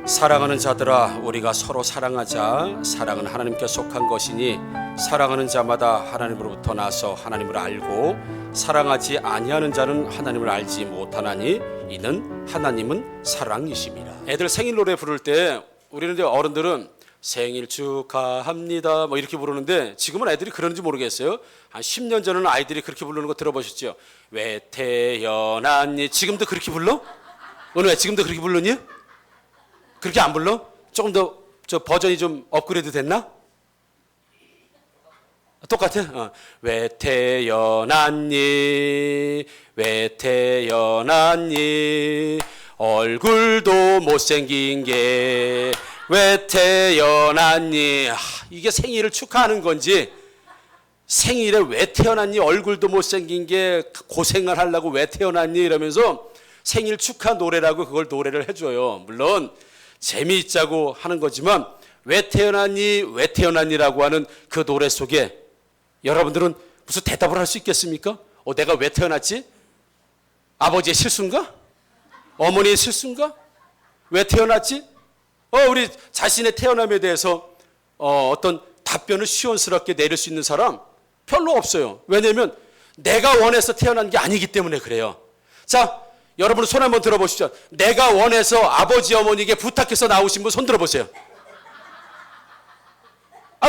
사랑하는 자들아, 우리가 서로 사랑하자. 사랑은 하나님께 속한 것이니 사랑하는 자마다 하나님으로부터 나서 하나님을 알고 사랑하지 아니하는 자는 하나님을 알지 못하나니 이는 하나님은 사랑이심이라. 애들 생일 노래 부를 때 우리는 이제 어른들은 생일 축하합니다 뭐 이렇게 부르는데 지금은 애들이 그러는지 모르겠어요. 한 10년 전에는 아이들이 그렇게 부르는 거 들어보셨죠? 왜 태어났니? 지금도 그렇게 불러? 너는 왜 지금도 그렇게 부르니? 그렇게 안 불러? 조금 더 저 버전이 좀 업그레이드 됐나? 똑같아? 왜 태어났니? 왜 태어났니? 얼굴도 못생긴 게 왜 태어났니? 이게 생일을 축하하는 건지, 생일에 왜 태어났니? 얼굴도 못생긴 게 고생을 하려고 왜 태어났니? 이러면서 생일 축하 노래라고 그걸 노래를 해줘요. 물론 재미있자고 하는 거지만 왜 태어났니? 왜 태어났니라고 하는 그 노래 속에 여러분들은 무슨 대답을 할 수 있겠습니까? 내가 왜 태어났지? 아버지의 실수인가? 어머니의 실수인가? 왜 태어났지? 우리 자신의 태어남에 대해서 어떤 답변을 시원스럽게 내릴 수 있는 사람 별로 없어요. 왜냐하면 내가 원해서 태어난 게 아니기 때문에 그래요. 자, 여러분 손 한번 들어보시죠. 내가 원해서 아버지 어머니에게 부탁해서 나오신 분 손 들어보세요.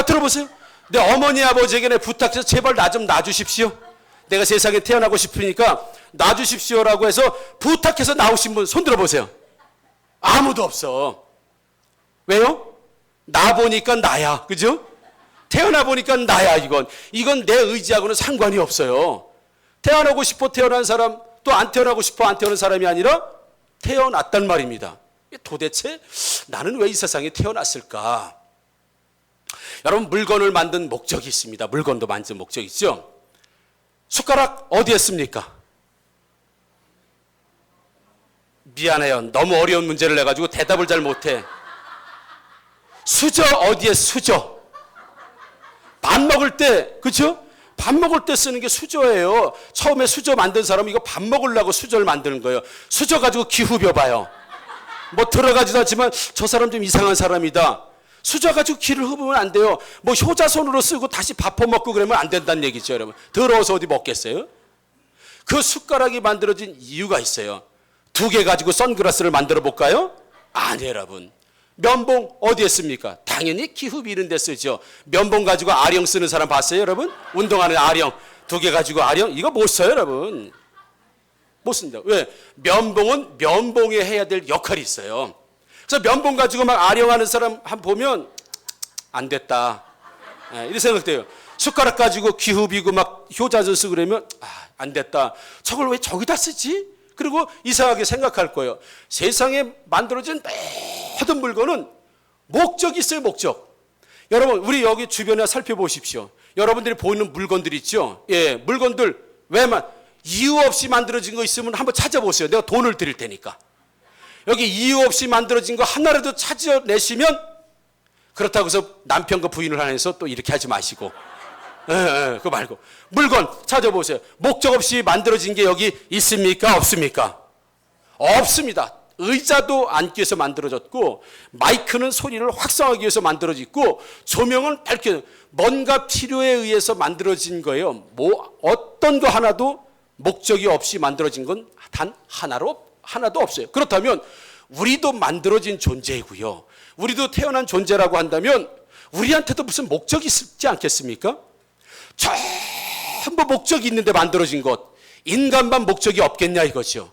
들어보세요. 내 어머니 아버지에게 부탁해서 제발 나 좀 놔주십시오. 내가 세상에 태어나고 싶으니까 놔주십시오라고 해서 부탁해서 나오신 분 손 들어보세요. 아무도 없어. 왜요? 나 보니까 나야. 그죠? 태어나 보니까 나야. 이건 내 의지하고는 상관이 없어요. 태어나고 싶어 태어난 사람, 또 안 태어나고 싶어 안 태어난 사람이 아니라 태어났단 말입니다. 도대체 나는 왜 이 세상에 태어났을까? 여러분, 물건을 만든 목적이 있습니다. 물건도 만든 목적이 있죠. 숟가락 어디에 씁니까? 미안해요. 너무 어려운 문제를 내가지고 대답을 잘 못해. 수저 어디에 수저? 밥 먹을 때, 그렇죠? 밥 먹을 때 쓰는 게 수저예요. 처음에 수저 만든 사람은 이거 밥 먹으려고 수저를 만드는 거예요. 수저 가지고 귀 후벼봐요. 뭐 들어가지도 않지만 저 사람 좀 이상한 사람이다. 수저 가지고 귀를 후보면 안 돼요. 뭐 효자손으로 쓰고 다시 밥 퍼먹고 그러면 안 된다는 얘기죠, 여러분. 더러워서 어디 먹겠어요? 그 숟가락이 만들어진 이유가 있어요. 두 개 가지고 선글라스를 만들어 볼까요? 아니에요, 여러분. 면봉 어디에 씁니까? 당연히 기후비 이런 데 쓰죠. 면봉 가지고 아령 쓰는 사람 봤어요, 여러분? 운동하는 아령. 두 개 가지고 아령? 이거 못 써요, 여러분. 못 씁니다. 왜? 면봉은 면봉에 해야 될 역할이 있어요. 그래서 면봉 가지고 막 아령하는 사람 한 보면 안 됐다. 이렇게 생각돼요. 숟가락 가지고 기후비고 막 효자손 쓰고 그러면 안 됐다. 저걸 왜 저기다 쓰지? 그리고 이상하게 생각할 거예요. 세상에 만들어진 모든 물건은 목적이 있어요, 목적. 여러분, 우리 여기 주변에 살펴보십시오. 여러분들이 보이는 물건들 있죠? 물건들 이유 없이 만들어진 거 있으면 한번 찾아보세요. 내가 돈을 드릴 테니까. 여기 이유 없이 만들어진 거 하나라도 찾아내시면, 그렇다고 해서 남편과 부인을 하면서 또 이렇게 하지 마시고. 그거 말고. 물건 찾아보세요. 목적 없이 만들어진 게 여기 있습니까? 없습니까? 없습니다. 의자도 앉기 위해서 만들어졌고, 마이크는 소리를 확성하기 위해서 만들어졌고, 조명은 밝게 뭔가 필요에 의해서 만들어진 거예요. 어떤 거 하나도 목적이 없이 만들어진 건 단 하나도 없어요. 그렇다면 우리도 만들어진 존재이고요. 우리도 태어난 존재라고 한다면 우리한테도 무슨 목적이 있지 않겠습니까? 전부 목적이 있는데 만들어진 것, 인간만 목적이 없겠냐 이거죠.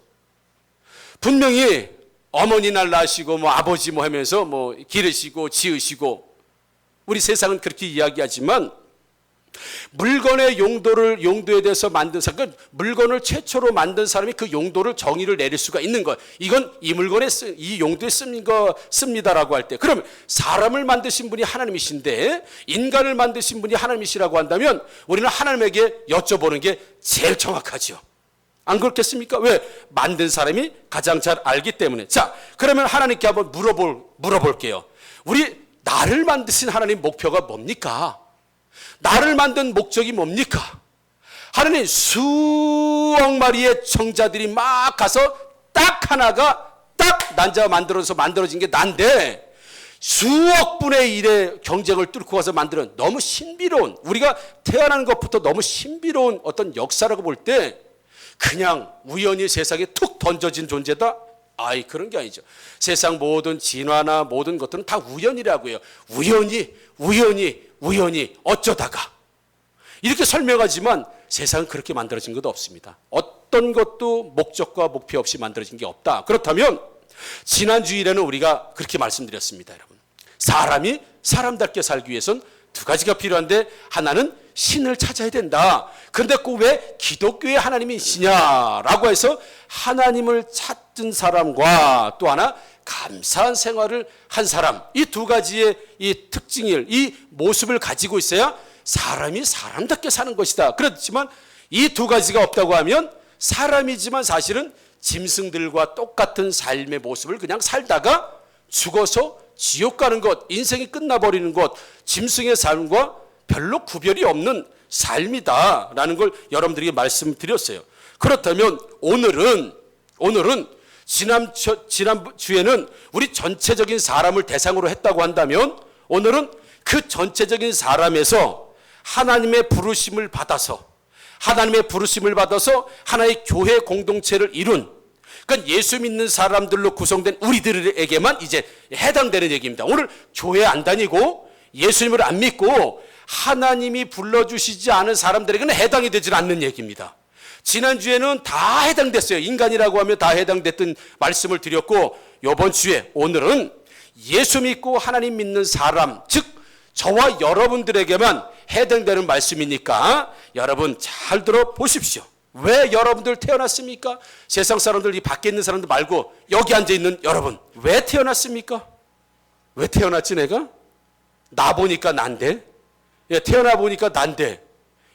분명히 어머니 날 낳으시고 아버지 하면서 기르시고 지으시고, 우리 세상은 그렇게 이야기하지만 물건의 용도에 대해서 만든 사람, 그러니까 물건을 최초로 만든 사람이 그 용도를 정의를 내릴 수가 있는 거예요. 이건 이 물건에 이 용도에 씁니다라고 할 때, 그럼 사람을 만드신 분이 하나님이신데 인간을 만드신 분이 하나님이시라고 한다면 우리는 하나님에게 여쭤보는 게 제일 정확하죠. 안 그렇겠습니까? 왜? 만든 사람이 가장 잘 알기 때문에. 자, 그러면 하나님께 한번 물어볼게요. 나를 만드신 하나님 목표가 뭡니까? 나를 만든 목적이 뭡니까? 하나님, 수억 마리의 청자들이 막 가서 딱 하나가 딱 딱 난자가 만들어진 게 난데 수억 분의 1의 경쟁을 뚫고 가서 만드는 너무 신비로운, 우리가 태어나는 것부터 너무 신비로운 어떤 역사라고 볼 때 그냥 우연히 세상에 툭 던져진 존재다? 아이, 그런 게 아니죠. 세상 모든 진화나 모든 것들은 다 우연이라고 해요. 우연히 어쩌다가. 이렇게 설명하지만 세상은 그렇게 만들어진 것도 없습니다. 어떤 것도 목적과 목표 없이 만들어진 게 없다. 그렇다면 지난 주일에는 우리가 그렇게 말씀드렸습니다, 여러분. 사람이 사람답게 살기 위해서는 두 가지가 필요한데, 하나는 신을 찾아야 된다. 그런데 꼭 왜 기독교의 하나님이시냐라고 해서 하나님을 찾은 사람과 또 하나 감사한 생활을 한 사람, 이 두 가지의 이 특징을, 이 모습을 가지고 있어야 사람이 사람답게 사는 것이다. 그렇지만 이 두 가지가 없다고 하면 사람이지만 사실은 짐승들과 똑같은 삶의 모습을 그냥 살다가 죽어서 지옥 가는 것, 인생이 끝나버리는 것, 짐승의 삶과 별로 구별이 없는 삶이다라는 걸 여러분들에게 말씀드렸어요. 그렇다면 오늘은 지난주에는 우리 전체적인 사람을 대상으로 했다고 한다면, 오늘은 그 전체적인 사람에서 하나님의 부르심을 받아서 하나의 교회 공동체를 이룬, 그러니까 예수 믿는 사람들로 구성된 우리들에게만 이제 해당되는 얘기입니다. 오늘 교회 안 다니고 예수님을 안 믿고 하나님이 불러주시지 않은 사람들에게는 해당이 되지 않는 얘기입니다. 지난주에는 다 해당됐어요. 인간이라고 하면 다 해당됐던 말씀을 드렸고, 이번 주에 오늘은 예수 믿고 하나님 믿는 사람, 즉 저와 여러분들에게만 해당되는 말씀이니까 여러분 잘 들어보십시오. 왜 여러분들 태어났습니까? 세상 사람들, 이 밖에 있는 사람들 말고 여기 앉아있는 여러분, 왜 태어났습니까? 왜 태어났지 내가? 나 보니까 난데? 태어나 보니까 난데?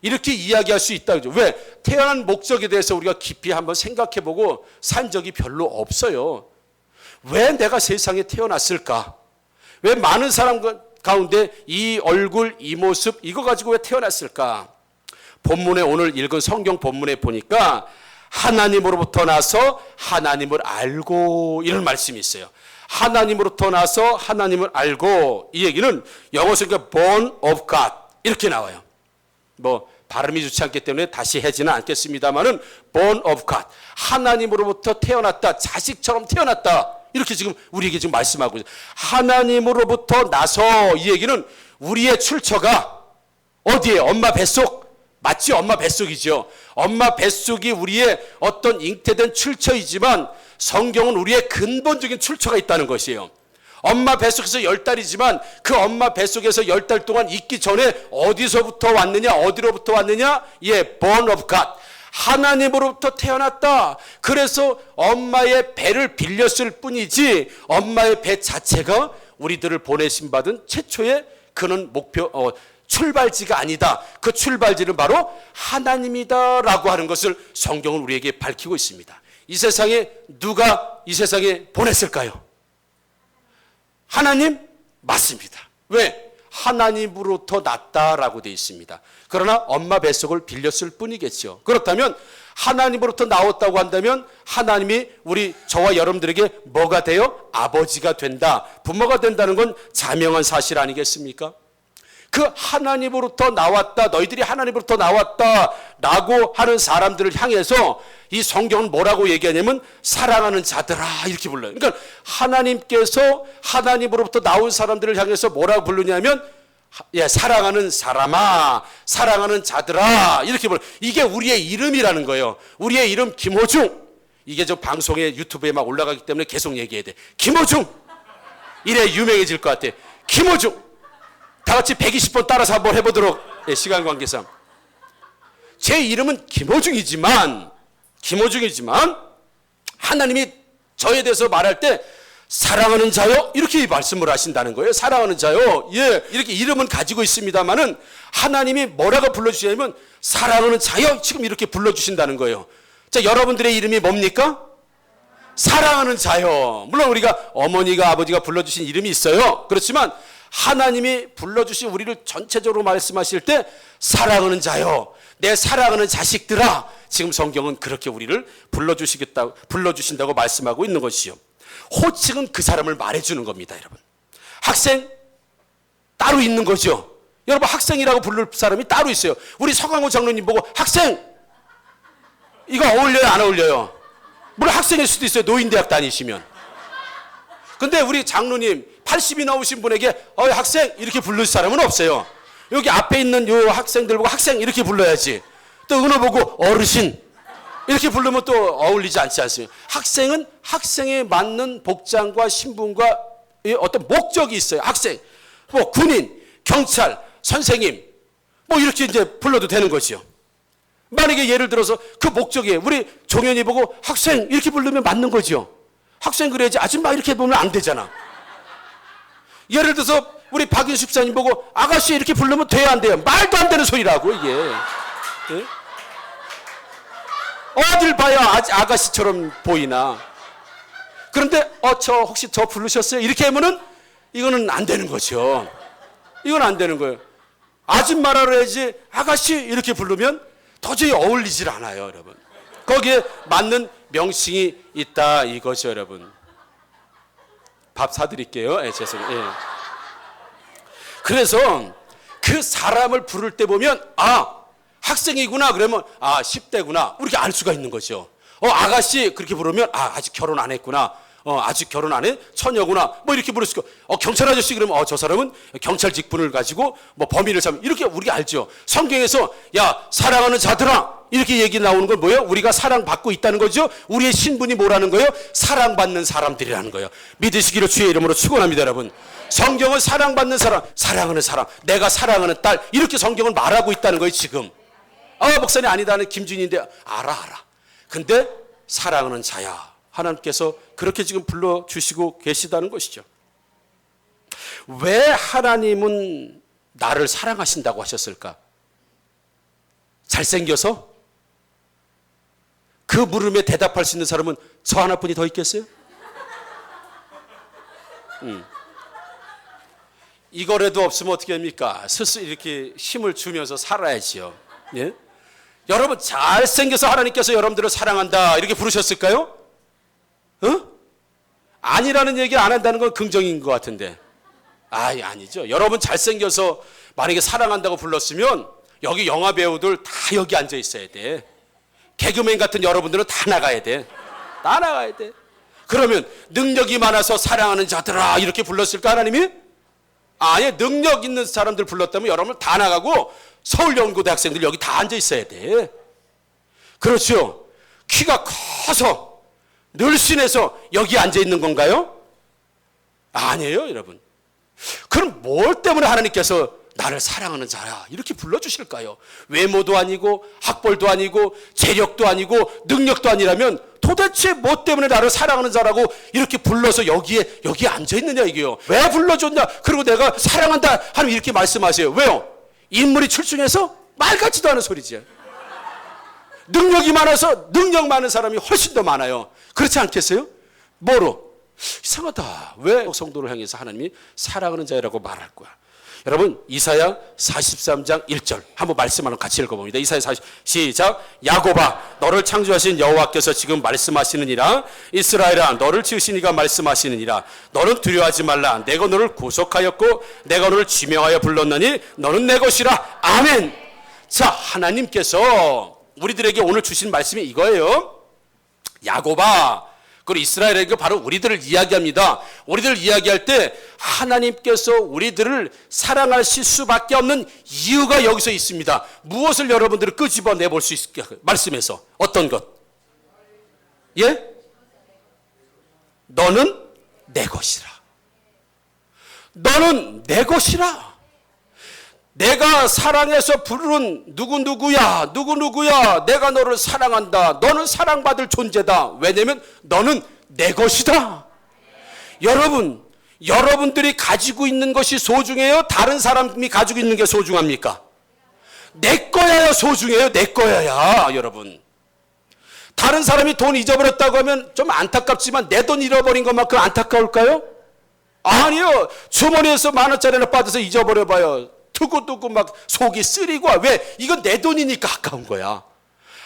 이렇게 이야기할 수 있다. 왜? 태어난 목적에 대해서 우리가 깊이 한번 생각해보고 산 적이 별로 없어요. 왜 내가 세상에 태어났을까? 왜 많은 사람 가운데 이 얼굴, 이 모습, 이거 가지고 왜 태어났을까? 본문에, 오늘 읽은 성경 본문에 보니까 하나님으로부터 나서 하나님을 알고, 이런 말씀이 있어요. 하나님으로부터 나서 하나님을 알고, 이 얘기는 영어 성경 born of God 이렇게 나와요. 뭐 발음이 좋지 않기 때문에 다시 하지는 않겠습니다만은 born of God, 하나님으로부터 태어났다, 자식처럼 태어났다, 이렇게 지금 우리에게 지금 말씀하고 있어요. 하나님으로부터 나서, 이 얘기는 우리의 출처가 어디에? 엄마 뱃속. 맞지? 엄마 뱃속이죠. 엄마 뱃속이 우리의 어떤 잉태된 출처이지만 성경은 우리의 근본적인 출처가 있다는 것이에요. 엄마 뱃속에서 10달이지만 그 엄마 뱃속에서 10달 동안 있기 전에 어디서부터 왔느냐, 어디로부터 왔느냐? born of God. 하나님으로부터 태어났다. 그래서 엄마의 배를 빌렸을 뿐이지 엄마의 배 자체가 우리들을 보내심 받은 최초의 그는 출발지가 아니다. 그 출발지는 바로 하나님이다라고 하는 것을 성경은 우리에게 밝히고 있습니다. 이 세상에 누가 이 세상에 보냈을까요? 하나님? 맞습니다. 왜? 하나님으로부터 났다라고 되어 있습니다. 그러나 엄마 뱃속을 빌렸을 뿐이겠죠. 그렇다면 하나님으로부터 나왔다고 한다면 하나님이 저와 여러분들에게 뭐가 돼요? 아버지가 된다, 부모가 된다는 건 자명한 사실 아니겠습니까? 그 하나님으로부터 나왔다, 너희들이 하나님으로부터 나왔다 라고 하는 사람들을 향해서 이 성경은 뭐라고 얘기하냐면 사랑하는 자들아, 이렇게 불러요. 그러니까 하나님께서 하나님으로부터 나온 사람들을 향해서 뭐라고 부르냐면 사랑하는 사람아, 사랑하는 자들아, 이렇게 불러요. 이게 우리의 이름이라는 거예요. 우리의 이름 김호중. 이게 저 방송에, 유튜브에 막 올라가기 때문에 계속 얘기해야 돼. 김호중. 이래 유명해질 것 같아. 김호중. 다 같이 120번 따라서 한번 해보도록, 시간 관계상. 제 이름은 김호중이지만 하나님이 저에 대해서 말할 때 사랑하는 자요, 이렇게 말씀을 하신다는 거예요. 사랑하는 자요, 이렇게 이름은 가지고 있습니다만은 하나님이 뭐라고 불러주시냐면 사랑하는 자요, 지금 이렇게 불러주신다는 거예요. 자, 여러분들의 이름이 뭡니까? 사랑하는 자요. 물론 우리가 어머니가 아버지가 불러주신 이름이 있어요. 그렇지만 하나님이 불러주신 우리를 전체적으로 말씀하실 때 사랑하는 자요, 내 사랑하는 자식들아, 지금 성경은 그렇게 우리를 불러주신다고 말씀하고 있는 것이요. 호칭은 그 사람을 말해주는 겁니다, 여러분. 학생 따로 있는 거죠. 여러분, 학생이라고 부를 사람이 따로 있어요. 우리 서강호 장로님 보고 학생 이거 어울려요, 안 어울려요? 물론 학생일 수도 있어요, 노인대학 다니시면. 근데 우리 장로님 80이 넘으신 분에게 학생 이렇게 부를 사람은 없어요. 여기 앞에 있는 요 학생들 보고 학생 이렇게 불러야지. 또 은호 보고 어르신 이렇게 부르면 또 어울리지 않지 않습니까? 학생은 학생에 맞는 복장과 신분과 어떤 목적이 있어요. 학생, 뭐 군인, 경찰, 선생님 뭐 이렇게 이제 불러도 되는 거죠. 만약에 예를 들어서 그 목적에 우리 종현이 보고 학생 이렇게 부르면 맞는 거죠. 학생 그래야지 아줌마 이렇게 보면 안 되잖아. 예를 들어서 우리 박인숙 집사님 보고 아가씨 이렇게 부르면 돼야 안 돼요? 말도 안 되는 소리라고 이게. 예? 어딜 봐야 아가씨처럼 보이나. 그런데 저 혹시 저 부르셨어요? 이렇게 하면은 이거는 안 되는 거죠. 이건 안 되는 거예요. 아줌마라 해야지 아가씨 이렇게 부르면 도저히 어울리질 않아요, 여러분. 거기에 맞는 명칭이 있다 이거죠, 여러분. 밥 사드릴게요. 예, 죄송해요. 예. 그래서 그 사람을 부를 때 보면 학생이구나 그러면 10대구나 이렇게 알 수가 있는 거죠. 아가씨 그렇게 부르면 아직 결혼 안 했구나. 아직 결혼 안 해? 처녀구나. 뭐 이렇게 부를 수 있고 경찰 아저씨 그러면 저 사람은 경찰 직분을 가지고 뭐 범인을 잡는 이렇게 우리가 알죠. 성경에서 야 사랑하는 자들아 이렇게 얘기 나오는 건 뭐예요? 우리가 사랑받고 있다는 거죠. 우리의 신분이 뭐라는 거예요? 사랑받는 사람들이라는 거예요. 믿으시기를 주의 이름으로 축원합니다, 여러분. 성경은 사랑받는 사람, 사랑하는 사람, 내가 사랑하는 딸 이렇게 성경을 말하고 있다는 거예요, 지금. 목사님 아니다는 김준인데 알아. 근데 사랑하는 자야. 하나님께서 그렇게 지금 불러주시고 계시다는 것이죠. 왜 하나님은 나를 사랑하신다고 하셨을까? 잘생겨서? 그 물음에 대답할 수 있는 사람은 저 하나뿐이 더 있겠어요? 이거라도 없으면 어떻게 합니까? 스스로 이렇게 힘을 주면서 살아야지요. 예? 여러분 잘생겨서 하나님께서 여러분들을 사랑한다 이렇게 부르셨을까요? 아니라는 얘기 안 한다는 건 긍정인 것 같은데. 아니죠. 여러분 잘생겨서 만약에 사랑한다고 불렀으면 여기 영화 배우들 다 여기 앉아 있어야 돼. 개그맨 같은 여러분들은 다 나가야 돼. 다 나가야 돼. 그러면 능력이 많아서 사랑하는 자들아 이렇게 불렀을까 하나님이? 아예 능력 있는 사람들 불렀다면 여러분 다 나가고 서울연구대 학생들 여기 다 앉아 있어야 돼. 그렇죠. 키가 커서 늘씬해서 여기 앉아 있는 건가요? 아니에요, 여러분. 그럼 뭘 때문에 하나님께서 나를 사랑하는 자야 이렇게 불러주실까요? 외모도 아니고 학벌도 아니고 재력도 아니고 능력도 아니라면 도대체 뭐 때문에 나를 사랑하는 자라고 이렇게 불러서 여기에 앉아 있느냐 이게요. 왜 불러줬냐? 그리고 내가 사랑한다 하면 이렇게 말씀하세요. 왜요? 인물이 출중해서 말 같지도 않은 소리지. 능력이 많아서 능력 많은 사람이 훨씬 더 많아요. 그렇지 않겠어요? 뭐로? 이상하다. 왜 성도를 향해서 하나님이 사랑하는 자라고 말할 거야? 여러분 이사야 43장 1절 한번 말씀하는 같이 읽어봅니다. 이사야 40 시작. 야곱아 너를 창조하신 여호와께서 지금 말씀하시느니라. 이스라엘아 너를 지으신 이가 말씀하시느니라. 너는 두려워하지 말라. 내가 너를 구속하였고 내가 너를 지명하여 불렀느니 너는 내 것이라. 아멘. 자, 하나님께서 우리들에게 오늘 주신 말씀이 이거예요. 야곱아, 그리고 이스라엘에게 바로 우리들을 이야기합니다. 우리들을 이야기할 때 하나님께서 우리들을 사랑하실 수밖에 없는 이유가 여기서 있습니다. 무엇을 여러분들을 끄집어 내볼 수 있을까? 말씀에서 어떤 것? 예? 너는 내 것이라. 너는 내 것이라. 내가 사랑해서 부르는 누구누구야 누구누구야 내가 너를 사랑한다. 너는 사랑받을 존재다. 왜냐면 너는 내 것이다. 여러분, 여러분들이 가지고 있는 것이 소중해요? 다른 사람이 가지고 있는 게 소중합니까? 내 거야야 소중해요. 내 거야야. 여러분, 다른 사람이 돈 잊어버렸다고 하면 좀 안타깝지만 내 돈 잃어버린 것만큼 안타까울까요? 아니요. 주머니에서 10,000원짜리 하나 빠져서 잊어버려봐요. 두고두고 막 속이 쓰리고. 왜? 이건 내 돈이니까 아까운 거야.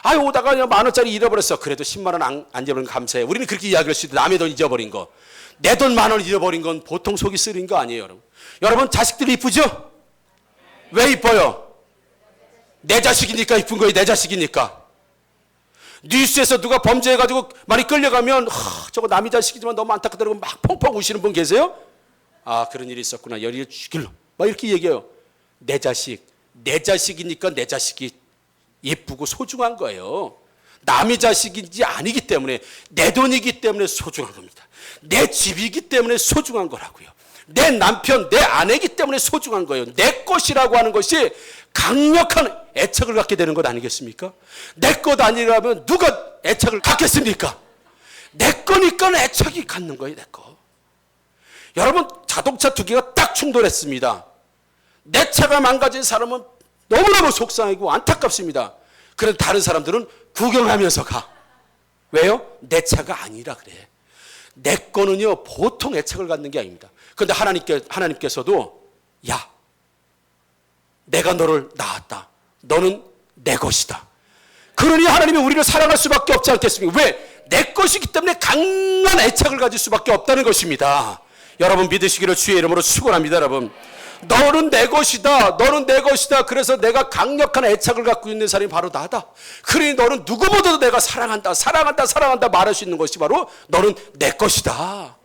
아유, 오다가 그냥 10,000원짜리 잃어버렸어. 그래도 10만 원 안 잃어버린 거 감사해. 우리는 그렇게 이야기할 수 있다. 남의 돈 잊어버린 거. 내 돈 10,000원 잃어버린 건 보통 속이 쓰린 거 아니에요, 여러분. 여러분, 자식들이 이쁘죠? 왜 이뻐요? 내 자식이니까 이쁜 거예요. 내 자식이니까. 뉴스에서 누가 범죄해가지고 많이 끌려가면 저거 남의 자식이지만 너무 안타깝다고 막 펑펑 우시는 분 계세요? 아, 그런 일이 있었구나. 열이 죽일로. 막 이렇게 얘기해요. 내 자식이니까 내 자식이 예쁘고 소중한 거예요. 남의 자식인지 아니기 때문에, 내 돈이기 때문에 소중한 겁니다. 내 집이기 때문에 소중한 거라고요. 내 남편, 내 아내이기 때문에 소중한 거예요. 내 것이라고 하는 것이 강력한 애착을 갖게 되는 것 아니겠습니까? 내 것 아니라면 누가 애착을 갖겠습니까? 내 거니까 애착이 갖는 거예요, 내 거. 여러분, 자동차 두 개가 딱 충돌했습니다. 내 차가 망가진 사람은 너무너무 속상하고 안타깝습니다. 그런데 다른 사람들은 구경하면서 가. 왜요? 내 차가 아니라 그래. 내 거는요, 보통 애착을 갖는 게 아닙니다. 그런데 하나님께서도, 야, 내가 너를 낳았다. 너는 내 것이다. 그러니 하나님이 우리를 사랑할 수밖에 없지 않겠습니까? 왜? 내 것이기 때문에 강한 애착을 가질 수밖에 없다는 것입니다. 여러분, 믿으시기를 주의 이름으로 축원합니다. 여러분, 너는 내 것이다. 너는 내 것이다. 그래서 내가 강력한 애착을 갖고 있는 사람이 바로 나다. 그러니 너는 누구보다도 내가 사랑한다, 사랑한다, 사랑한다 말할 수 있는 것이 바로 너는 내 것이다.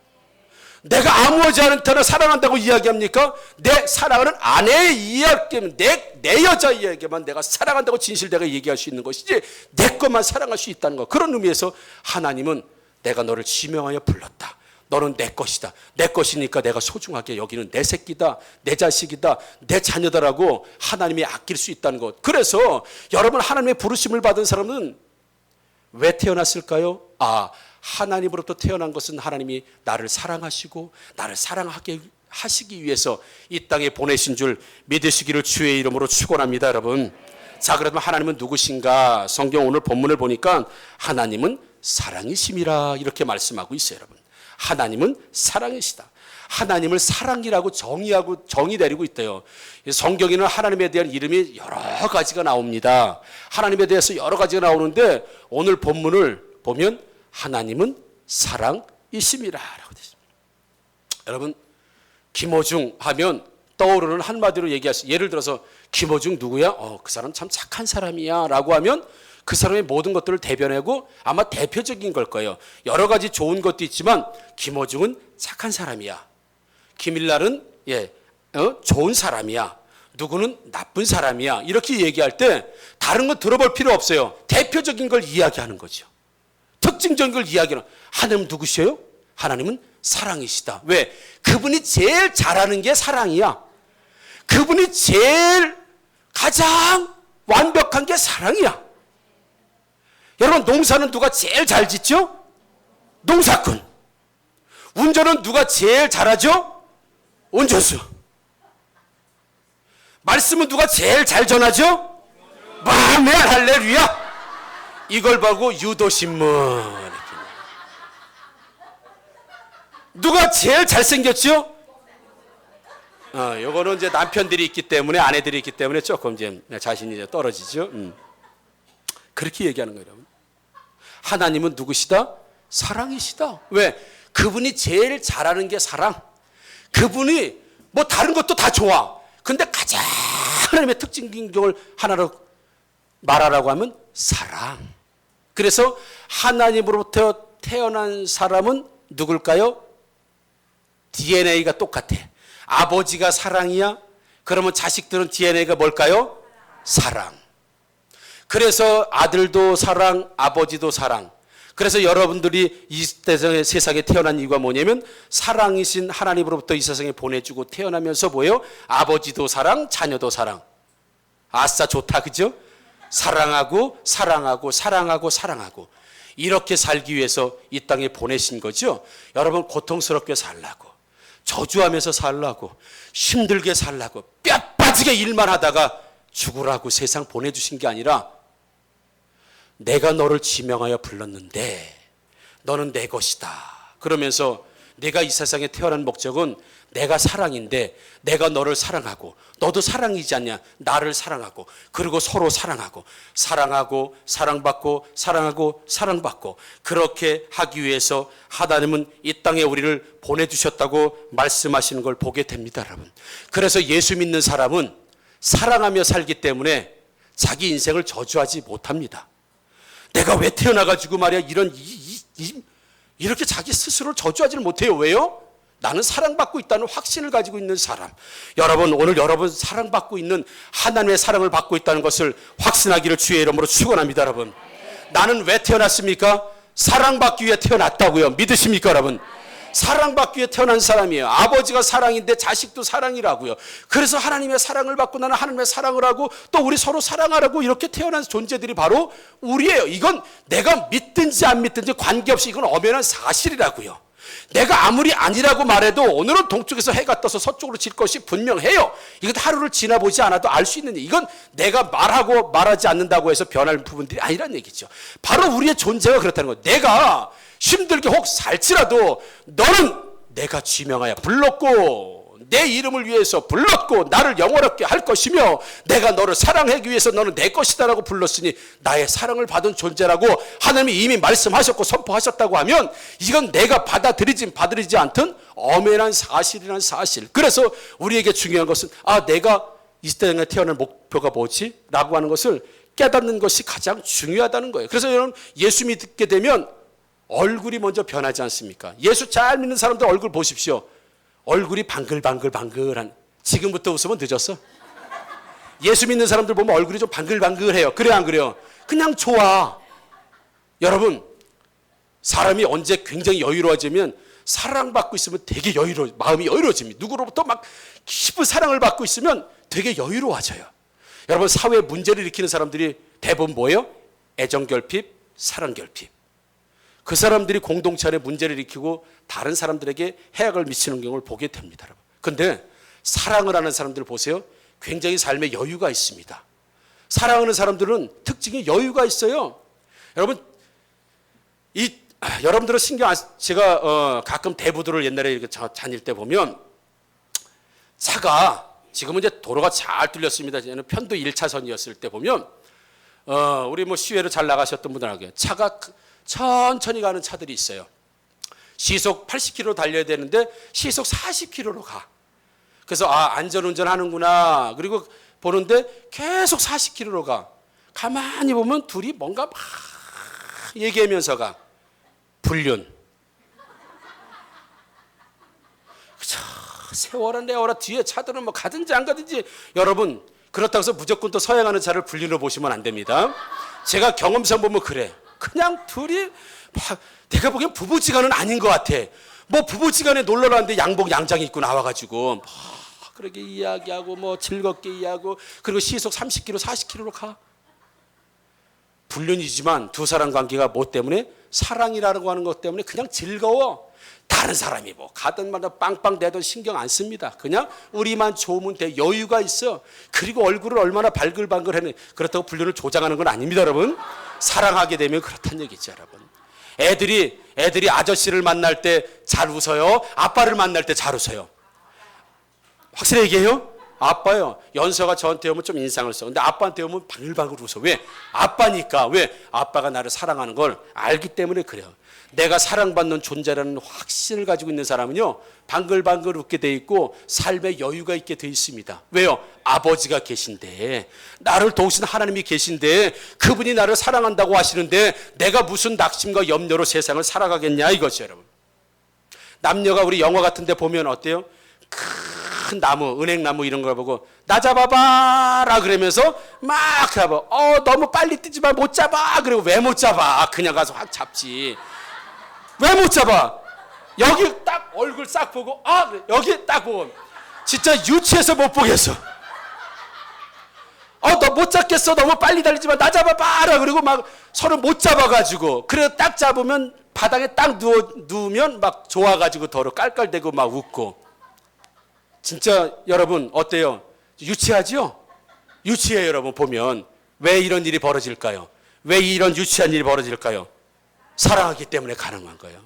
내가 아무하지 않은 터는 사랑한다고 이야기합니까? 내 사랑하는 아내의 이야기면, 내 여자에게만 내가 사랑한다고 진실되게 얘기할 수 있는 것이지, 내 것만 사랑할 수 있다는 것. 그런 의미에서 하나님은 내가 너를 지명하여 불렀다. 너는 내 것이다. 내 것이니까 내가 소중하게 여기는 내 새끼다, 내 자식이다, 내 자녀다라고 하나님이 아낄 수 있다는 것. 그래서 여러분, 하나님의 부르심을 받은 사람은 왜 태어났을까요? 하나님으로부터 태어난 것은 하나님이 나를 사랑하시고 나를 사랑하게 하시기 위해서 이 땅에 보내신 줄 믿으시기를 주의 이름으로 축원합니다, 여러분. 자, 그러면 하나님은 누구신가? 성경 오늘 본문을 보니까 하나님은 사랑이심이라 이렇게 말씀하고 있어요, 여러분. 하나님은 사랑이시다. 하나님을 사랑이라고 정의 내리고 있대요. 성경에는 하나님에 대한 이름이 여러 가지가 나옵니다. 하나님에 대해서 여러 가지가 나오는데 오늘 본문을 보면 하나님은 사랑이심이라라고 되어 있습니다. 여러분, 김호중 하면 떠오르는 한마디로 얘기하시. 예를 들어서 김호중 누구야? 그 사람 참 착한 사람이야라고 하면 그 사람의 모든 것들을 대변하고 아마 대표적인 걸 거예요. 여러 가지 좋은 것도 있지만 김호중은 착한 사람이야. 김일날은 좋은 사람이야. 누구는 나쁜 사람이야. 이렇게 얘기할 때 다른 거 들어볼 필요 없어요. 대표적인 걸 이야기하는 거죠. 특징적인 걸 이야기하는. 하나님은 누구시에요? 하나님은 사랑이시다. 왜? 그분이 제일 잘하는 게 사랑이야. 그분이 제일 가장 완벽한 게 사랑이야. 여러분, 농사는 누가 제일 잘 짓죠? 농사꾼. 운전은 누가 제일 잘하죠? 운전수. 말씀은 누가 제일 잘 전하죠? 아멘, 할렐루야. 이걸 보고 유도신문. 누가 제일 잘생겼죠? 요거는 이제 남편들이 있기 때문에, 아내들이 있기 때문에 조금 이제 자신이 이제 떨어지죠. 그렇게 얘기하는 거예요, 여러분. 하나님은 누구시다? 사랑이시다. 왜? 그분이 제일 잘하는 게 사랑. 그분이 뭐 다른 것도 다 좋아. 근데 가장 하나님의 특징인 걸 하나로 말하라고 하면 사랑. 그래서 하나님으로부터 태어난 사람은 누굴까요? DNA가 똑같아. 아버지가 사랑이야? 그러면 자식들은 DNA가 뭘까요? 사랑. 그래서 아들도 사랑, 아버지도 사랑. 그래서 여러분들이 이 세상에 태어난 이유가 뭐냐면 사랑이신 하나님으로부터 이 세상에 보내주고 태어나면서 뭐예요? 아버지도 사랑, 자녀도 사랑. 아싸, 좋다, 그죠? 사랑하고 사랑하고 사랑하고 사랑하고 이렇게 살기 위해서 이 땅에 보내신 거죠. 여러분, 고통스럽게 살라고, 저주하면서 살라고, 힘들게 살라고, 뼈 빠지게 일만 하다가 죽으라고 세상 보내주신 게 아니라 내가 너를 지명하여 불렀는데 너는 내 것이다. 그러면서 내가 이 세상에 태어난 목적은 내가 사랑인데 내가 너를 사랑하고 너도 사랑이지 않냐? 나를 사랑하고 그리고 서로 사랑하고 사랑받고 사랑하고 사랑받고 그렇게 하기 위해서 하나님은 이 땅에 우리를 보내주셨다고 말씀하시는 걸 보게 됩니다, 여러분. 그래서 예수 믿는 사람은 사랑하며 살기 때문에 자기 인생을 저주하지 못합니다. 내가 왜 태어나가지고 말이야 이렇게 자기 스스로를 저주하지를 못해요. 왜요? 나는 사랑받고 있다는 확신을 가지고 있는 사람. 여러분, 오늘 여러분 사랑받고 있는 하나님의 사랑을 받고 있다는 것을 확신하기를 주의 이름으로 축원합니다, 여러분. 나는 왜 태어났습니까? 사랑받기 위해 태어났다고요. 믿으십니까, 여러분? 사랑받기 위해 태어난 사람이에요. 아버지가 사랑인데 자식도 사랑이라고요. 그래서 하나님의 사랑을 받고 나는 하나님의 사랑을 하고 또 우리 서로 사랑하라고 이렇게 태어난 존재들이 바로 우리예요. 이건 내가 믿든지 안 믿든지 관계없이 이건 엄연한 사실이라고요. 내가 아무리 아니라고 말해도 오늘은 동쪽에서 해가 떠서 서쪽으로 질 것이 분명해요. 이건 하루를 지나보지 않아도 알 수 있는 일. 이건 내가 말하고 말하지 않는다고 해서 변할 부분들이 아니란 얘기죠. 바로 우리의 존재가 그렇다는 거예요. 내가 힘들게 혹 살지라도 너는 내가 지명하여 불렀고 내 이름을 위해서 불렀고 나를 영원하게 할 것이며 내가 너를 사랑하기 위해서 너는 내 것이다라고 불렀으니 나의 사랑을 받은 존재라고 하나님이 이미 말씀하셨고 선포하셨다고 하면 이건 내가 받아들이지 않든 엄연한 사실이란 사실. 그래서 우리에게 중요한 것은 내가 이 땅에 태어날 목표가 뭐지? 라고 하는 것을 깨닫는 것이 가장 중요하다는 거예요. 그래서 여러분 예수 믿게 되면 얼굴이 먼저 변하지 않습니까? 예수 잘 믿는 사람들 얼굴 보십시오. 얼굴이 방글방글한. 지금부터 웃으면 늦었어. 예수 믿는 사람들 보면 얼굴이 좀 방글방글해요. 그래요, 안 그래요? 그냥 좋아. 여러분, 사람이 언제 굉장히 여유로워지면 사랑받고 있으면 되게 마음이 여유로워집니다. 누구로부터 막 깊은 사랑을 받고 있으면 되게 여유로워져요. 여러분, 사회에 문제를 일으키는 사람들이 대부분 뭐예요? 애정결핍, 사랑결핍. 그 사람들이 공동체 안에 문제를 일으키고 다른 사람들에게 해악을 미치는 경우를 보게 됩니다. 그런데 사랑을 하는 사람들 보세요. 굉장히 삶에 여유가 있습니다. 사랑하는 사람들은 특징이 여유가 있어요. 여러분, 여러분들은 제가 가끔 대부도를 옛날에 이렇게 다닐 때 보면 차가 지금은 이제 도로가 잘 뚫렸습니다. 저는 편도 1차선이었을 때 보면 우리 시외로 잘 나가셨던 분들에게 차가 천천히 가는 차들이 있어요. 시속 80km 달려야 되는데 시속 40km로 가. 그래서 안전운전 하는구나. 그리고 보는데 계속 40km로 가. 가만히 보면 둘이 뭔가 막 얘기하면서 가. 불륜. 세워라 내워라 뒤에 차들은 가든지 안 가든지. 여러분, 그렇다고 해서 무조건 또 서행하는 차를 불륜으로 보시면 안 됩니다. 제가 경험상 보면 그래. 그냥 둘이 내가 보기엔 부부지간은 아닌 것 같아. 부부지간에 놀러 가는데 양복 양장 입고 나와가지고 그렇게 이야기하고 즐겁게 이야기하고 그리고 시속 30km 40km로 가. 불륜이지만 두 사람 관계가 뭐 때문에? 사랑이라고 하는 것 때문에 그냥 즐거워. 다른 사람이 가든 말든 빵빵 대든 신경 안 씁니다. 그냥 우리만 좋으면 돼. 여유가 있어. 그리고 얼굴을 얼마나 발글발글하는. 그렇다고 불륜을 조장하는 건 아닙니다, 여러분. 사랑하게 되면 그렇다는 얘기죠, 여러분. 애들이 아저씨를 만날 때 잘 웃어요? 아빠를 만날 때 잘 웃어요? 확실히 얘기해요? 아빠요. 연서가 저한테 오면 좀 인상을 써. 근데 아빠한테 오면 바글바글 웃어. 왜? 아빠니까. 왜? 아빠가 나를 사랑하는 걸 알기 때문에 그래요. 내가 사랑받는 존재라는 확신을 가지고 있는 사람은요, 방글방글 웃게 돼 있고 삶에 여유가 있게 돼 있습니다. 왜요? 아버지가 계신데, 나를 도우신 하나님이 계신데, 그분이 나를 사랑한다고 하시는데 내가 무슨 낙심과 염려로 세상을 살아가겠냐 이거죠, 여러분. 남녀가 우리 영화 같은 데 보면 어때요? 큰 나무, 은행나무 이런 걸 보고 나 잡아봐라 그러면서 막 잡아. 너무 빨리 뛰지 마, 못 잡아. 그리고 왜 못 잡아? 그냥 가서 확 잡지. 왜 못 잡아? 여기 딱 얼굴 싹 보고 그래. 여기 딱 보고 진짜 유치해서 못 보겠어. 너 못 잡겠어. 너무 빨리 달리지 마. 나 잡아봐라. 그리고 막 서로 못 잡아가지고 그래서 딱 잡으면 바닥에 딱 누우면 막 좋아가지고 더러 깔깔대고 막 웃고. 진짜 여러분 어때요? 유치하죠? 유치해요. 여러분 보면 왜 이런 일이 벌어질까요? 왜 이런 유치한 일이 벌어질까요? 사랑하기 때문에 가능한 거예요.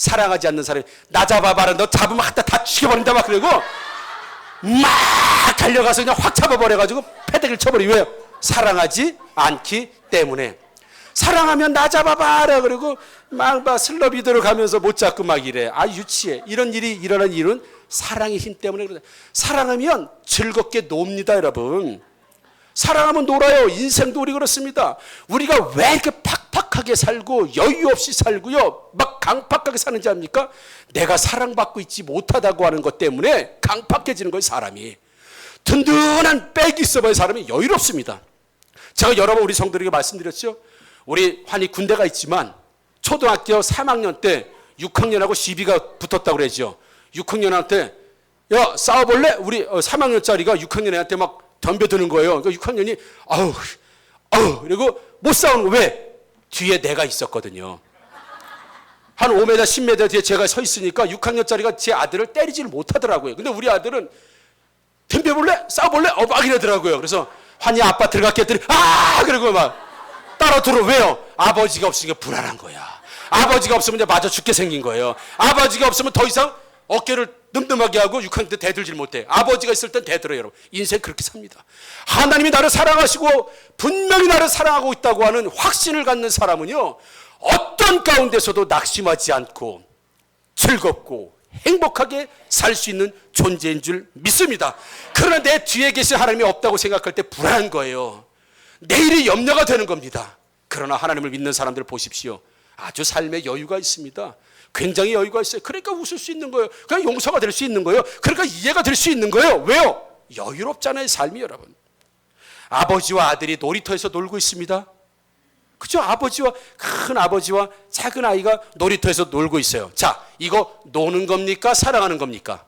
사랑하지 않는 사람이 나 잡아봐라, 너 잡으면 갖다 다 죽여버린다 막 그러고 막 달려가서 그냥 확 잡아버려가지고 패대기를 쳐버리고. 왜요? 사랑하지 않기 때문에. 사랑하면 나 잡아봐라 그러고 막 슬러비드를 가면서 못 잡고 막 이래. 아, 유치해. 이런 일이 일어난 이유는 사랑의 힘 때문에 그래. 사랑하면 즐겁게 놉니다, 여러분. 사랑하면 놀아요. 인생도 우리 그렇습니다. 우리가 왜 이렇게 팍팍하게 살고 여유 없이 살고요, 막 강팍하게 사는지 압니까? 내가 사랑받고 있지 못하다고 하는 것 때문에 강팍해지는 거예요, 사람이. 든든한 백이 있어봐야 사람이 여유롭습니다. 제가 여러 번 우리 성도들에게 말씀드렸죠. 우리 환희 군대가 있지만 초등학교 3학년 때 6학년하고 시비가 붙었다고 그러죠. 6학년한테 야, 싸워볼래? 우리 3학년짜리가 6학년 애한테 막 덤벼드는 거예요. 그러니까 6학년이 아우 그리고 못 싸우는 거. 왜? 뒤에 내가 있었거든요. 한 5m 10m 뒤에 제가 서 있으니까 6학년짜리가 제 아들을 때리지를 못하더라고요. 근데 우리 아들은 덤벼볼래? 싸워볼래? 막 이러더라고요. 그래서 환희 아빠 들어갈게 했더니 그러고 막 따라 들어. 왜요? 아버지가 없으니까 불안한 거야. 아버지가 없으면 이제 맞아 죽게 생긴 거예요. 아버지가 없으면 더 이상 어깨를 늠름하게 하고 6학년 때 대들질 못해. 아버지가 있을 땐 대들어요, 여러분. 인생 그렇게 삽니다. 하나님이 나를 사랑하시고 분명히 나를 사랑하고 있다고 하는 확신을 갖는 사람은요, 어떤 가운데서도 낙심하지 않고 즐겁고 행복하게 살 수 있는 존재인 줄 믿습니다. 그러나 내 뒤에 계신 하나님이 없다고 생각할 때 불안한 거예요. 내일이 염려가 되는 겁니다. 그러나 하나님을 믿는 사람들 보십시오. 아주 삶에 여유가 있습니다. 굉장히 여유가 있어요. 그러니까 웃을 수 있는 거예요. 그러니까 용서가 될 수 있는 거예요. 그러니까 이해가 될 수 있는 거예요. 왜요? 여유롭잖아요, 삶이. 여러분, 아버지와 아들이 놀이터에서 놀고 있습니다. 그죠? 큰 아버지와 작은 아이가 놀이터에서 놀고 있어요. 자, 이거 노는 겁니까? 사랑하는 겁니까?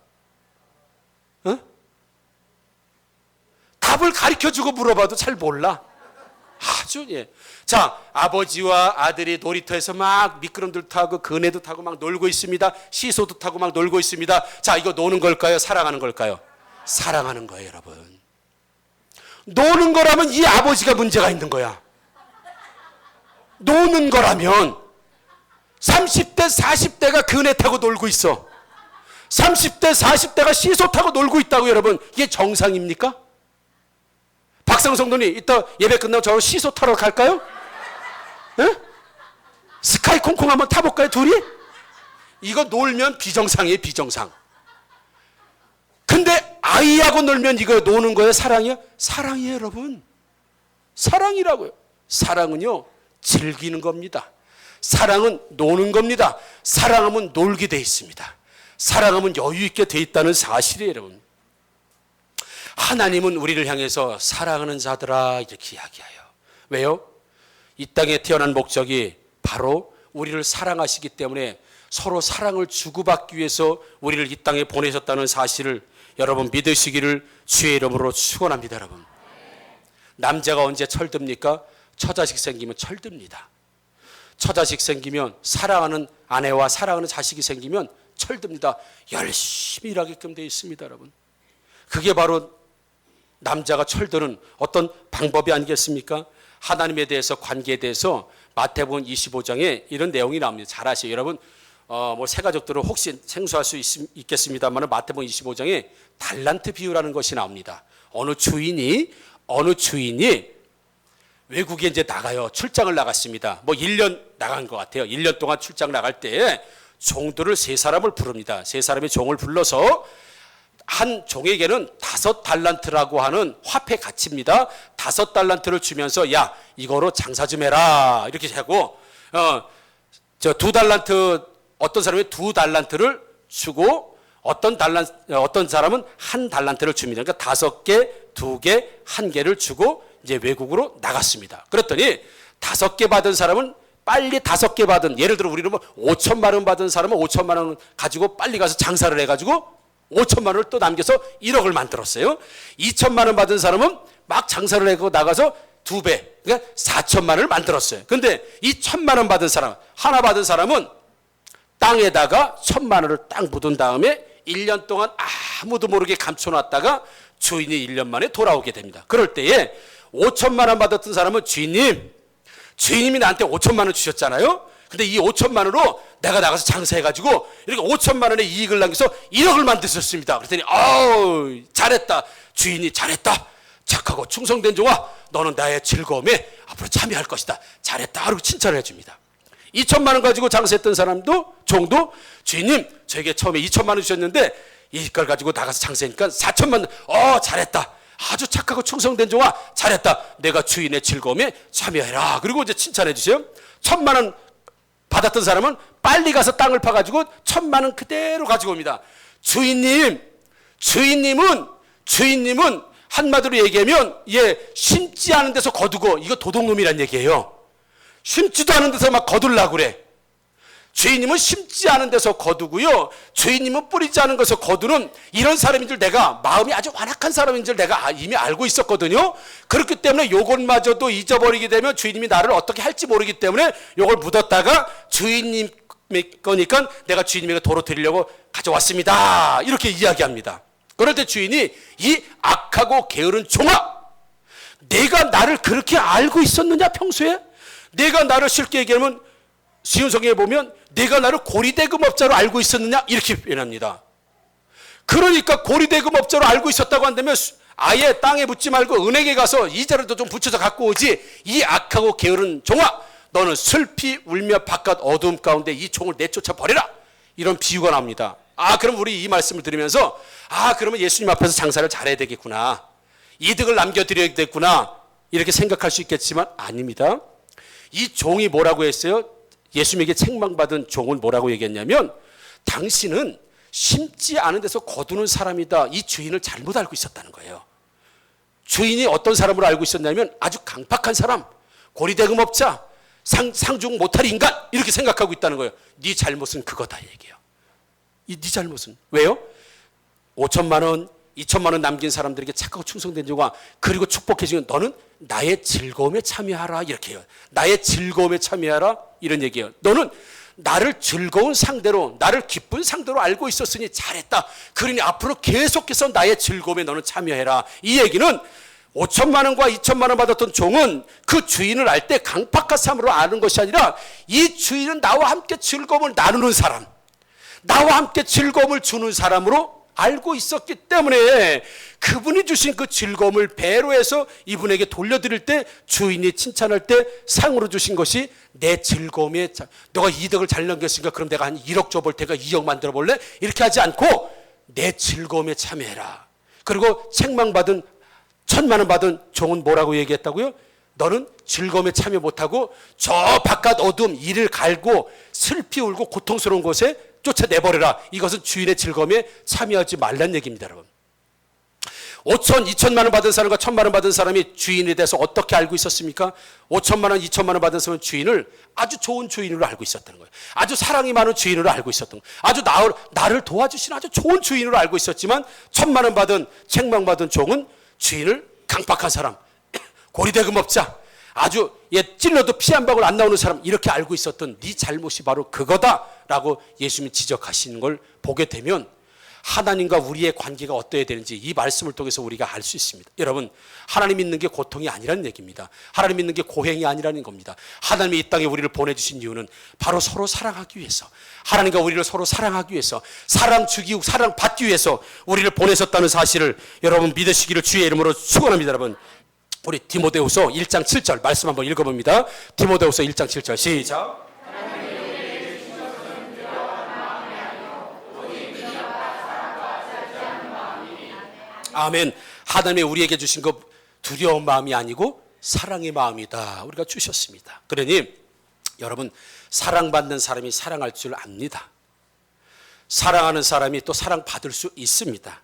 답을 가르쳐주고 물어봐도 잘 몰라. 아주, 예. 자, 아버지와 아들이 놀이터에서 막 미끄럼들 타고 그네도 타고 막 놀고 있습니다. 시소도 타고 막 놀고 있습니다. 자, 이거 노는 걸까요? 사랑하는 걸까요? 사랑하는 거예요, 여러분. 노는 거라면 이 아버지가 문제가 있는 거야. 노는 거라면 30대, 40대가 그네 타고 놀고 있어. 30대, 40대가 시소 타고 놀고 있다고. 여러분, 이게 정상입니까? 박상 성도님, 이따 예배 끝나고 저랑 시소 타러 갈까요? 에? 스카이 콩콩 한번 타볼까요, 둘이? 이거 놀면 비정상이에요, 비정상. 근데 아이하고 놀면 이거 노는 거예요, 사랑이요? 사랑이에요, 여러분. 사랑이라고요. 사랑은요, 즐기는 겁니다. 사랑은 노는 겁니다. 사랑하면 놀게 돼 있습니다. 사랑하면 여유 있게 돼 있다는 사실이에요, 여러분. 하나님은 우리를 향해서 사랑하는 자들아 이렇게 이야기해요. 왜요? 이 땅에 태어난 목적이 바로 우리를 사랑하시기 때문에 서로 사랑을 주고받기 위해서 우리를 이 땅에 보내셨다는 사실을 여러분 믿으시기를 주의 이름으로 축원합니다. 여러분, 남자가 언제 철듭니까? 처자식 생기면 철듭니다. 처자식 생기면, 사랑하는 아내와 사랑하는 자식이 생기면 철듭니다. 열심히 일하게끔 되어 있습니다. 여러분, 그게 바로 남자가 철드는 어떤 방법이 아니겠습니까? 하나님에 대해서, 관계에 대해서 마태복음 25장에 이런 내용이 나옵니다. 잘 아시죠? 여러분, 새 가족들은 혹시 생소할 수 있겠습니다만 마태복음 25장에 달란트 비유라는 것이 나옵니다. 어느 주인이 외국에 이제 나가요. 출장을 나갔습니다. 1년 나간 것 같아요. 1년 동안 출장 나갈 때 종들을 3사람을 부릅니다. 3사람의 종을 불러서 한 종에게는 5달란트라고 하는 화폐 가치입니다. 5달란트를 주면서 야, 이거로 장사 좀 해라 이렇게 하고 2달란트, 어떤 사람이 2달란트를 주고 어떤 사람은 1달란트를 줍니다. 그러니까 5개, 2개, 1개를 주고 이제 외국으로 나갔습니다. 그랬더니 5개 받은 사람은 빨리 5개 받은, 예를 들어 우리는 5천만 원 받은 사람은 5천만 원 가지고 빨리 가서 장사를 해가지고 5천만 원을 또 남겨서 1억을 만들었어요. 2천만 원 받은 사람은 막 장사를 하고 나가서 2배, 그러니까 4천만 원을 만들었어요. 근데 이 1,000만 원 받은 사람, 하나 받은 사람은 땅에다가 1,000만 원을 딱 묻은 다음에 1년 동안 아무도 모르게 감춰놨다가 주인이 1년 만에 돌아오게 됩니다. 그럴 때에 5천만 원 받았던 사람은 주인님이 나한테 5천만 원 주셨잖아요. 근데 이 5천만 원으로 내가 나가서 장사해가지고 이렇게 5천만 원의 이익을 남겨서 1억을 만드셨습니다. 그랬더니 아우 잘했다. 주인이 잘했다. 착하고 충성된 종아, 너는 나의 즐거움에 앞으로 참여할 것이다. 잘했다. 하고 칭찬을 해줍니다. 2천만 원 가지고 장사했던 사람도, 종도, 주인님 저에게 처음에 2천만 원 주셨는데 이걸 가지고 나가서 장사하니까 4천만 원. 잘했다. 아주 착하고 충성된 종아, 잘했다. 내가 주인의 즐거움에 참여해라. 그리고 이제 칭찬해 주세요. 1,000만 원 받았던 사람은 빨리 가서 땅을 파가지고 1,000만 원 그대로 가지고 옵니다. 주인님은 한마디로 얘기하면 심지 않은 데서 거두고, 이거 도둑놈이란 얘기예요. 심지도 않은 데서 막 거둘라고 그래. 주인님은 심지 않은 데서 거두고요, 주인님은 뿌리지 않은 것에서 거두는 이런 사람인 줄, 내가 마음이 아주 완악한 사람인 줄 내가 이미 알고 있었거든요. 그렇기 때문에 요것마저도 잊어버리게 되면 주인님이 나를 어떻게 할지 모르기 때문에 요걸 묻었다가 주인님 거니까 내가 주인님에게 도로 드리려고 가져왔습니다. 이렇게 이야기합니다. 그럴 때 주인이, 이 악하고 게으른 종아, 내가 나를 그렇게 알고 있었느냐 평소에? 내가 나를 쉽게 얘기하면 시운성에 보면 내가 나를 고리대금업자로 알고 있었느냐 이렇게 표현합니다. 그러니까 고리대금업자로 알고 있었다고 한다면 아예 땅에 묻지 말고 은행에 가서 이자라도 좀 붙여서 갖고 오지. 이 악하고 게으른 종아, 너는 슬피 울며 바깥 어두움 가운데 이 종을 내쫓아 버려라. 이런 비유가 나옵니다. 그럼 우리 이 말씀을 들으면서 그러면 예수님 앞에서 장사를 잘해야 되겠구나, 이득을 남겨드려야 되겠구나, 이렇게 생각할 수 있겠지만 아닙니다. 이 종이 뭐라고 했어요? 예수님에게 책망받은 종은 뭐라고 얘기했냐면, 당신은 심지 않은 데서 거두는 사람이다. 이 주인을 잘못 알고 있었다는 거예요. 주인이 어떤 사람으로 알고 있었냐면 아주 강팍한 사람, 고리대금업자, 상중 못할 인간, 이렇게 생각하고 있다는 거예요. 네 잘못은 그거다 얘기예요. 네 잘못은 왜요? 5천만 원, 2천만 원 남긴 사람들에게 착하고 충성된 종아, 그리고 축복해 주면 너는 나의 즐거움에 참여하라, 이렇게 해요. 나의 즐거움에 참여하라, 이런 얘기예요. 너는 나를 즐거운 상대로, 나를 기쁜 상대로 알고 있었으니 잘했다. 그러니 앞으로 계속해서 나의 즐거움에 너는 참여해라. 이 얘기는 5천만 원과 2천만 원 받았던 종은 그 주인을 알 때 강팍한 사람으로 아는 것이 아니라, 이 주인은 나와 함께 즐거움을 나누는 사람, 나와 함께 즐거움을 주는 사람으로 알고 있었기 때문에 그분이 주신 그 즐거움을 배로 해서 이분에게 돌려드릴 때, 주인이 칭찬할 때 상으로 주신 것이 내 즐거움에, 너가 이득을 잘 남겼으니까 그럼 내가 한 1억 줘볼 테니까 2억 만들어 볼래? 이렇게 하지 않고 내 즐거움에 참여해라. 그리고 책망받은 1,000만 원 받은 종은 뭐라고 얘기했다고요? 너는 즐거움에 참여 못하고 저 바깥 어둠, 이를 갈고 슬피 울고 고통스러운 곳에 쫓아내버려라. 이것은 주인의 즐거움에 참여하지 말란 얘기입니다, 여러분. 5천, 2천만 원 받은 사람과 1,000만 원 받은 사람이 주인에 대해서 어떻게 알고 있었습니까? 5천만 원, 2천만 원 받은 사람은 주인을 아주 좋은 주인으로 알고 있었다는 거예요. 아주 사랑이 많은 주인으로 알고 있었던 거예요. 아주 나를 도와주시는 아주 좋은 주인으로 알고 있었지만, 1,000만 원 받은, 책망받은 종은 주인을 강팍한 사람, 고리대금업자, 아주 찔러도 피 한 방울 안 나오는 사람, 이렇게 알고 있었던 네 잘못이 바로 그거다라고 예수님이 지적하시는 걸 보게 되면, 하나님과 우리의 관계가 어떠해야 되는지 이 말씀을 통해서 우리가 알 수 있습니다. 여러분, 하나님 믿는 게 고통이 아니라는 얘기입니다. 하나님 믿는 게 고행이 아니라는 겁니다. 하나님이 이 땅에 우리를 보내주신 이유는 바로 서로 사랑하기 위해서, 하나님과 우리를 서로 사랑하기 위해서, 사랑 주기, 사랑 받기 위해서 우리를 보내셨다는 사실을 여러분 믿으시기를 주의 이름으로 축원합니다. 여러분, 우리 디모데후서 1장 7절 말씀 한번 읽어봅니다. 디모데후서 1장 7절 시작. 아멘. 하나님이 우리에게 주신 것 두려운 마음이 아니고 사랑의 마음이다. 우리가 주셨습니다. 그러니 여러분, 사랑받는 사람이 사랑할 줄 압니다. 사랑하는 사람이 또 사랑받을 수 있습니다.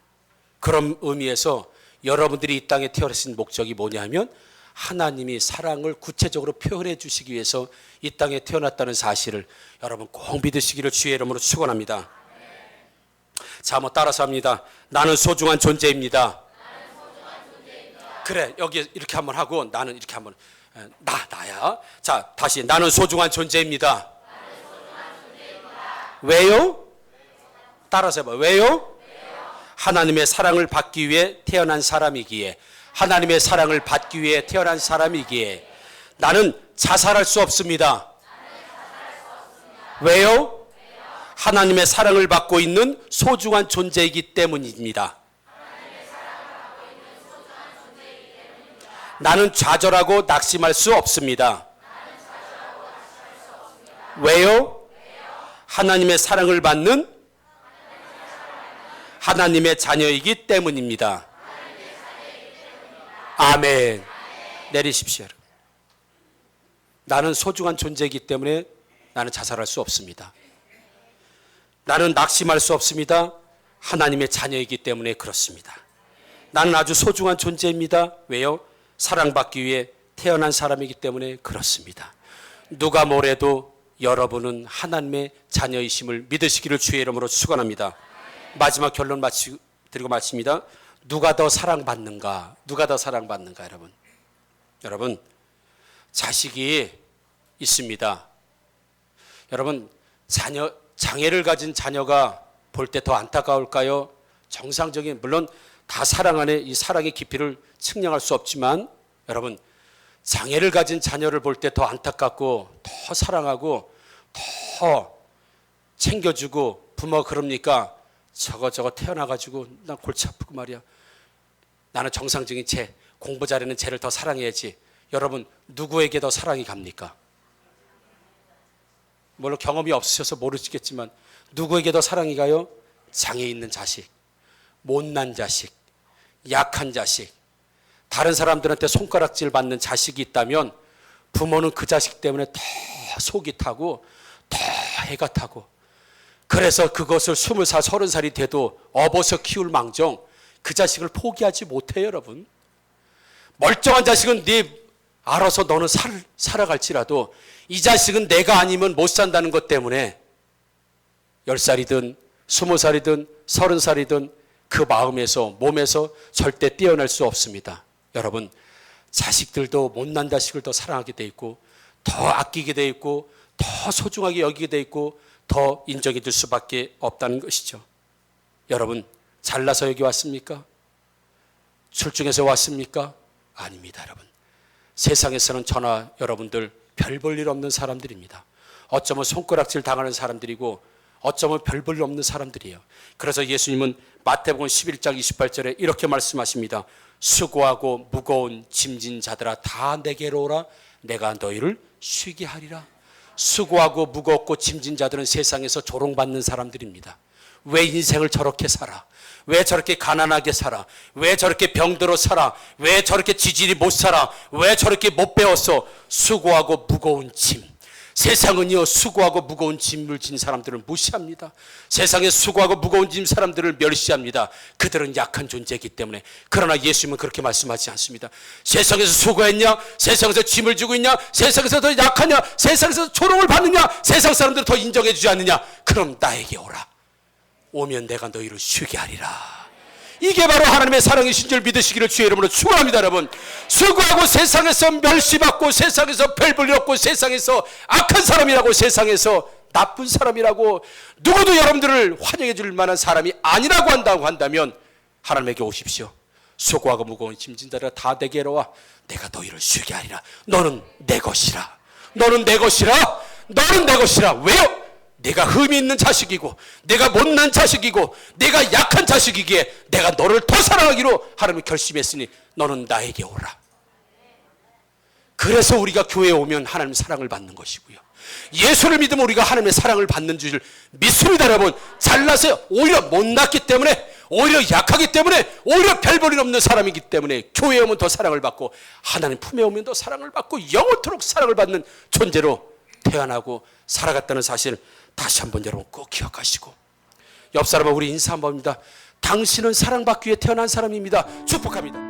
그런 의미에서 여러분들이 이 땅에 태어나신 목적이 뭐냐면, 하나님이 사랑을 구체적으로 표현해 주시기 위해서 이 땅에 태어났다는 사실을 여러분 꼭 믿으시기를 주의 이름으로 축원합니다. 자, 한번 따라서 합니다. 나는 소중한 존재입니다. 그래, 여기 이렇게 한번 하고, 나는 이렇게 한번, 나야. 자, 다시, 나는 소중한 존재입니다. 왜요? 따라서 해봐. 왜요? 하나님의 사랑을 받기 위해 태어난 사람이기에, 하나님의 사랑을 받기 위해 태어난 사람이기에 나는 자살할 수 없습니다. 왜요? 하나님의 사랑을 받고 있는 소중한 존재이기 때문입니다. 나는 좌절하고 낙심할 수 없습니다. 왜요? 하나님의 사랑을 받는 하나님의 자녀이기 때문입니다. 아멘. 내리십시오. 나는 소중한 존재이기 때문에 나는 자살할 수 없습니다. 나는 낙심할 수 없습니다. 하나님의 자녀이기 때문에 그렇습니다. 나는 아주 소중한 존재입니다. 왜요? 사랑받기 위해 태어난 사람이기 때문에 그렇습니다. 누가 뭐래도 여러분은 하나님의 자녀이심을 믿으시기를 주의 이름으로 축원합니다. 마지막 결론 드리고 마칩니다. 누가 더 사랑받는가? 누가 더 사랑받는가, 여러분? 여러분, 자식이 있습니다. 여러분, 장애를 가진 자녀가 볼 때 더 안타까울까요? 정상적인, 물론 다 사랑 안에 이 사랑의 깊이를 측량할 수 없지만, 여러분, 장애를 가진 자녀를 볼 때 더 안타깝고 더 사랑하고 더 챙겨주고, 부모가 그럽니까? 저거 태어나가지고 나 골치 아프고 말이야. 나는 정상적인 쟤, 공부 잘하는 쟤를 더 사랑해야지. 여러분, 누구에게 더 사랑이 갑니까? 물론 경험이 없으셔서 모르시겠지만 누구에게 더 사랑이 가요? 장애 있는 자식, 못난 자식, 약한 자식, 다른 사람들한테 손가락질 받는 자식이 있다면 부모는 그 자식 때문에 더 속이 타고 더 해가 타고, 그래서 그것을 20살, 30살이 돼도 업어서 키울 망정 그 자식을 포기하지 못해요. 여러분, 멀쩡한 자식은 네 알아서 너는 살아갈지라도 이 자식은 내가 아니면 못 산다는 것 때문에 10살이든 20살이든 30살이든 그 마음에서, 몸에서 절대 떼어낼 수 없습니다. 여러분, 자식들도 못난 자식을 더 사랑하게 돼 있고 더 아끼게 돼 있고 더 소중하게 여기게 돼 있고 더 인정해 줄 수밖에 없다는 것이죠. 여러분, 잘나서 여기 왔습니까? 출중해서 왔습니까? 아닙니다. 여러분, 세상에서는 저나 여러분들 별 볼 일 없는 사람들입니다. 어쩌면 손가락질 당하는 사람들이고 어쩌면 별 볼 일 없는 사람들이에요. 그래서 예수님은 마태복음 11장 28절에 이렇게 말씀하십니다. 수고하고 무거운 짐진 자들아 다 내게로 오라, 내가 너희를 쉬게 하리라. 수고하고 무겁고 짐진 자들은 세상에서 조롱받는 사람들입니다. 왜 인생을 저렇게 살아? 왜 저렇게 가난하게 살아? 왜 저렇게 병들어 살아? 왜 저렇게 지질이 못 살아? 왜 저렇게 못 배웠어? 수고하고 무거운 짐. 세상은요, 수고하고 무거운 짐을 진 사람들을 무시합니다. 세상에 수고하고 무거운 짐 사람들을 멸시합니다. 그들은 약한 존재이기 때문에. 그러나 예수님은 그렇게 말씀하지 않습니다. 세상에서 수고했냐? 세상에서 짐을 지고 있냐? 세상에서 더 약하냐? 세상에서 조롱을 받느냐? 세상 사람들을 더 인정해 주지 않느냐? 그럼 나에게 오라. 오면 내가 너희를 쉬게 하리라. 이게 바로 하나님의 사랑이신 줄 믿으시기를 주의 이름으로 축원합니다. 여러분, 수고하고 세상에서 멸시받고 세상에서 별 볼 일 없고 세상에서 악한 사람이라고, 세상에서 나쁜 사람이라고, 누구도 여러분들을 환영해 줄 만한 사람이 아니라고 한다면 하나님에게 오십시오. 수고하고 무거운 짐진 자들아 다 내게로 와, 내가 너희를 쉬게 하리라. 너는 내 것이라. 너는 내 것이라. 너는 내 것이라. 왜요? 내가 흠이 있는 자식이고 내가 못난 자식이고 내가 약한 자식이기에 내가 너를 더 사랑하기로 하나님이 결심했으니 너는 나에게 오라. 그래서 우리가 교회에 오면 하나님의 사랑을 받는 것이고요, 예수를 믿으면 우리가 하나님의 사랑을 받는 줄 믿습니다. 여러분, 잘나서 오히려 못났기 때문에, 오히려 약하기 때문에, 오히려 별 볼 일 없는 사람이기 때문에 교회에 오면 더 사랑을 받고 하나님 품에 오면 더 사랑을 받고 영원토록 사랑을 받는 존재로 태어나고 살아갔다는 사실 다시 한번 여러분 꼭 기억하시고, 옆 사람은 우리 인사 한번 합니다. 당신은 사랑받기 위해 태어난 사람입니다. 축복합니다.